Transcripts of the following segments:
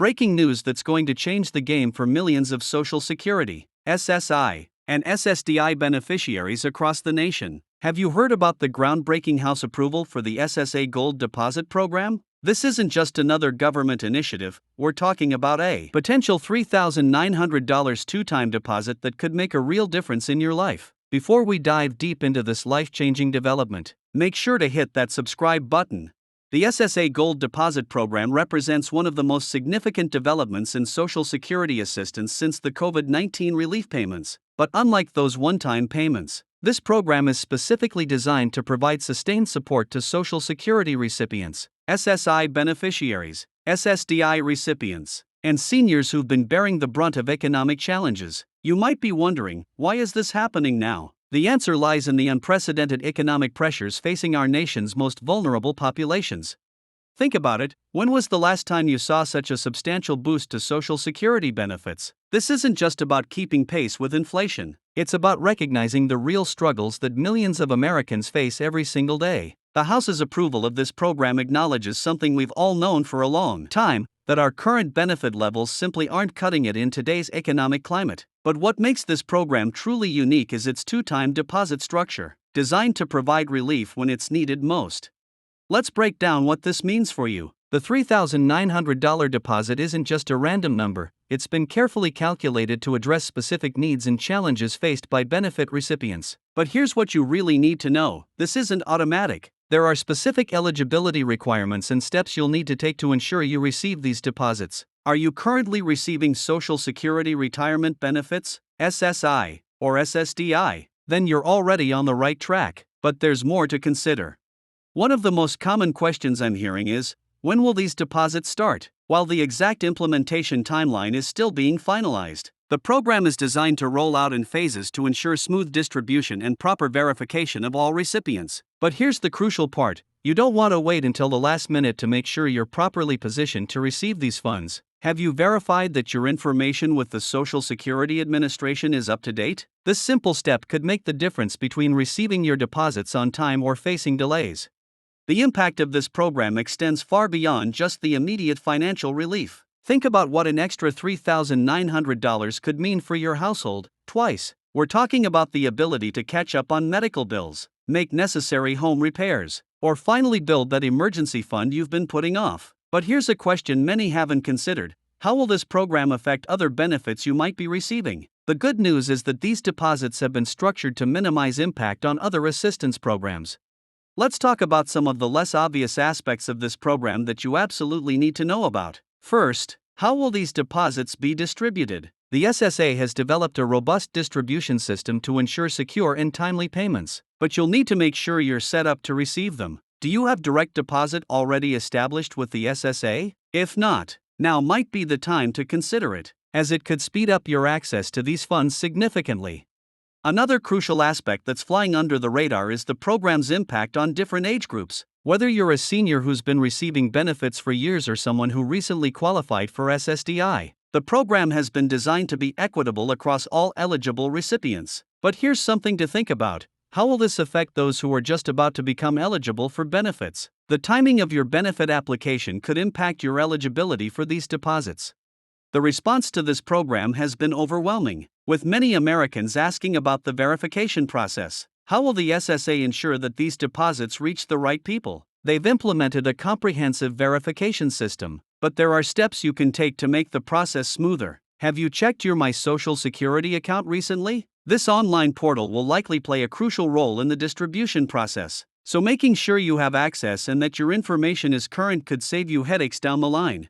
Breaking news that's going to change the game for millions of Social Security, SSI, and SSDI beneficiaries across the nation. Have you heard about the groundbreaking House approval for the SSA Gold Deposit program? This isn't just another government initiative, we're talking about a potential $3,900 two-time deposit that could make a real difference in your life. Before we dive deep into this life-changing development, make sure to hit that subscribe button. The SSA Gold Deposit program represents one of the most significant developments in Social Security assistance since the COVID-19 relief payments. But unlike those one-time payments, this program is specifically designed to provide sustained support to Social Security recipients, SSI beneficiaries, SSDI recipients, and seniors who've been bearing the brunt of economic challenges. You might be wondering, why is this happening now? The answer lies in the unprecedented economic pressures facing our nation's most vulnerable populations. Think about it, when was the last time you saw such a substantial boost to Social Security benefits? This isn't just about keeping pace with inflation, it's about recognizing the real struggles that millions of Americans face every single day. The House's approval of this program acknowledges something we've all known for a long time, that our current benefit levels simply aren't cutting it in today's economic climate. But what makes this program truly unique is its two-time deposit structure, designed to provide relief when it's needed most. Let's break down what this means for you. The $3,900 deposit isn't just a random number, it's been carefully calculated to address specific needs and challenges faced by benefit recipients. But here's what you really need to know, this isn't automatic. There are specific eligibility requirements and steps you'll need to take to ensure you receive these deposits. Are you currently receiving Social Security Retirement Benefits, SSI, or SSDI? Then you're already on the right track, but there's more to consider. One of the most common questions I'm hearing is, when will these deposits start? While the exact implementation timeline is still being finalized, the program is designed to roll out in phases to ensure smooth distribution and proper verification of all recipients. But here's the crucial part, you don't want to wait until the last minute to make sure you're properly positioned to receive these funds. Have you verified that your information with the Social Security Administration is up to date? This simple step could make the difference between receiving your deposits on time or facing delays. The impact of this program extends far beyond just the immediate financial relief. Think about what an extra $3,900 could mean for your household, twice. We're talking about the ability to catch up on medical bills, make necessary home repairs, or finally build that emergency fund you've been putting off. But here's a question many haven't considered. How will this program affect other benefits you might be receiving? The good news is that these deposits have been structured to minimize impact on other assistance programs. Let's talk about some of the less obvious aspects of this program that you absolutely need to know about. First, how will these deposits be distributed? The SSA has developed a robust distribution system to ensure secure and timely payments, but you'll need to make sure you're set up to receive them. Do you have direct deposit already established with the SSA? If not, now might be the time to consider it, as it could speed up your access to these funds significantly. Another crucial aspect that's flying under the radar is the program's impact on different age groups. Whether you're a senior who's been receiving benefits for years or someone who recently qualified for SSDI, the program has been designed to be equitable across all eligible recipients. But here's something to think about. How will this affect those who are just about to become eligible for benefits? The timing of your benefit application could impact your eligibility for these deposits. The response to this program has been overwhelming, with many Americans asking about the verification process. How will the SSA ensure that these deposits reach the right people? They've implemented a comprehensive verification system, but there are steps you can take to make the process smoother. Have you checked your My Social Security account recently? This online portal will likely play a crucial role in the distribution process, so making sure you have access and that your information is current could save you headaches down the line.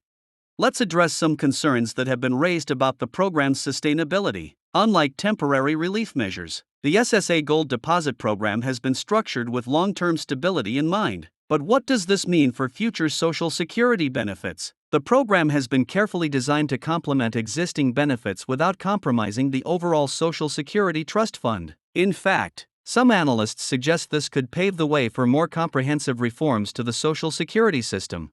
Let's address some concerns that have been raised about the program's sustainability. Unlike temporary relief measures, the SSA Gold Deposit program has been structured with long-term stability in mind. But what does this mean for future Social Security benefits? The program has been carefully designed to complement existing benefits without compromising the overall Social Security Trust Fund. In fact, some analysts suggest this could pave the way for more comprehensive reforms to the Social Security system.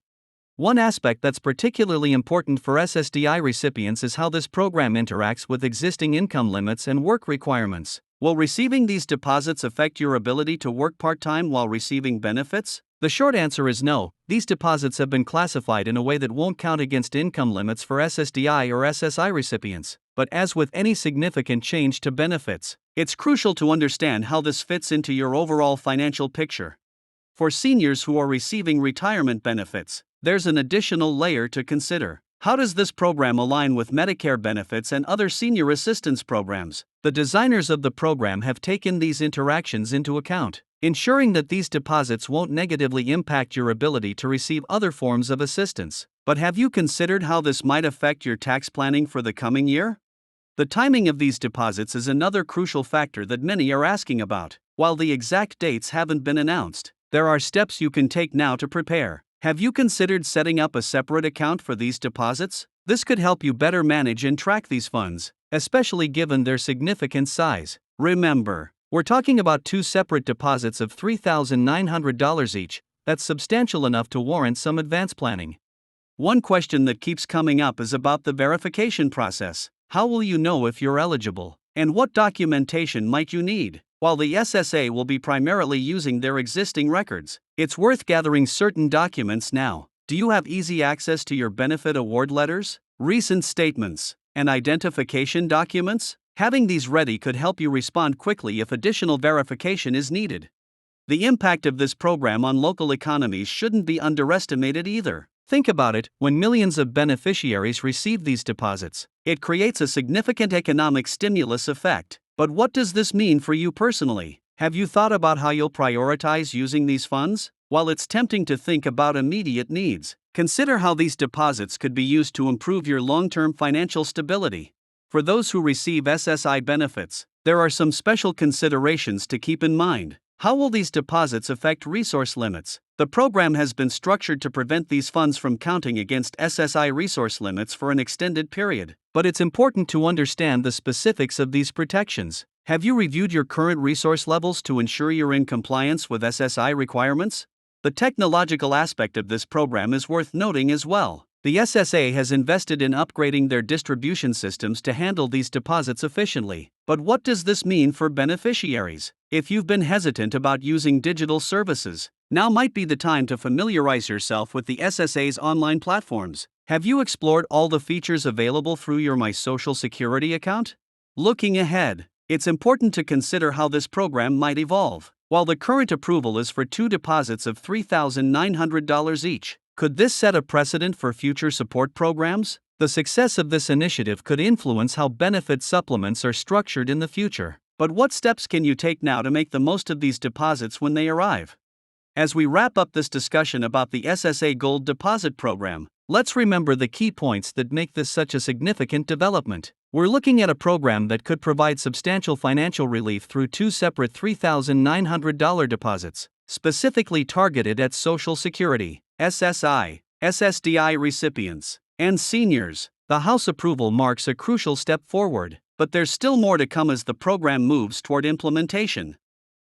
One aspect that's particularly important for SSDI recipients is how this program interacts with existing income limits and work requirements. Will receiving these deposits affect your ability to work part-time while receiving benefits? The short answer is no. These deposits have been classified in a way that won't count against income limits for SSDI or SSI recipients. But as with any significant change to benefits, it's crucial to understand how this fits into your overall financial picture. For seniors who are receiving retirement benefits, there's an additional layer to consider. How does this program align with Medicare benefits and other senior assistance programs? The designers of the program have taken these interactions into account, ensuring that these deposits won't negatively impact your ability to receive other forms of assistance. But have you considered how this might affect your tax planning for the coming year? The timing of these deposits is another crucial factor that many are asking about. While the exact dates haven't been announced, there are steps you can take now to prepare. Have you considered setting up a separate account for these deposits? This could help you better manage and track these funds, especially given their significant size. Remember, we're talking about two separate deposits of $3,900 each. That's substantial enough to warrant some advance planning. One question that keeps coming up is about the verification process. How will you know if you're eligible? And what documentation might you need? While the SSA will be primarily using their existing records, it's worth gathering certain documents now. Do you have easy access to your benefit award letters, recent statements, and identification documents? Having these ready could help you respond quickly if additional verification is needed. The impact of this program on local economies shouldn't be underestimated either. Think about it, when millions of beneficiaries receive these deposits, it creates a significant economic stimulus effect. But what does this mean for you personally? Have you thought about how you'll prioritize using these funds? While it's tempting to think about immediate needs, consider how these deposits could be used to improve your long-term financial stability. For those who receive SSI benefits, there are some special considerations to keep in mind. How will these deposits affect resource limits? The program has been structured to prevent these funds from counting against SSI resource limits for an extended period. But it's important to understand the specifics of these protections. Have you reviewed your current resource levels to ensure you're in compliance with SSI requirements? The technological aspect of this program is worth noting as well. The SSA has invested in upgrading their distribution systems to handle these deposits efficiently. But what does this mean for beneficiaries? If you've been hesitant about using digital services, now might be the time to familiarize yourself with the SSA's online platforms. Have you explored all the features available through your My Social Security account? Looking ahead, it's important to consider how this program might evolve. While the current approval is for two deposits of $3,900 each, could this set a precedent for future support programs? The success of this initiative could influence how benefit supplements are structured in the future. But what steps can you take now to make the most of these deposits when they arrive? As we wrap up this discussion about the SSA Gold Deposit program, let's remember the key points that make this such a significant development. We're looking at a program that could provide substantial financial relief through two separate $3,900 deposits, specifically targeted at Social Security, SSI, SSDI recipients, and seniors. The House approval marks a crucial step forward, but there's still more to come as the program moves toward implementation.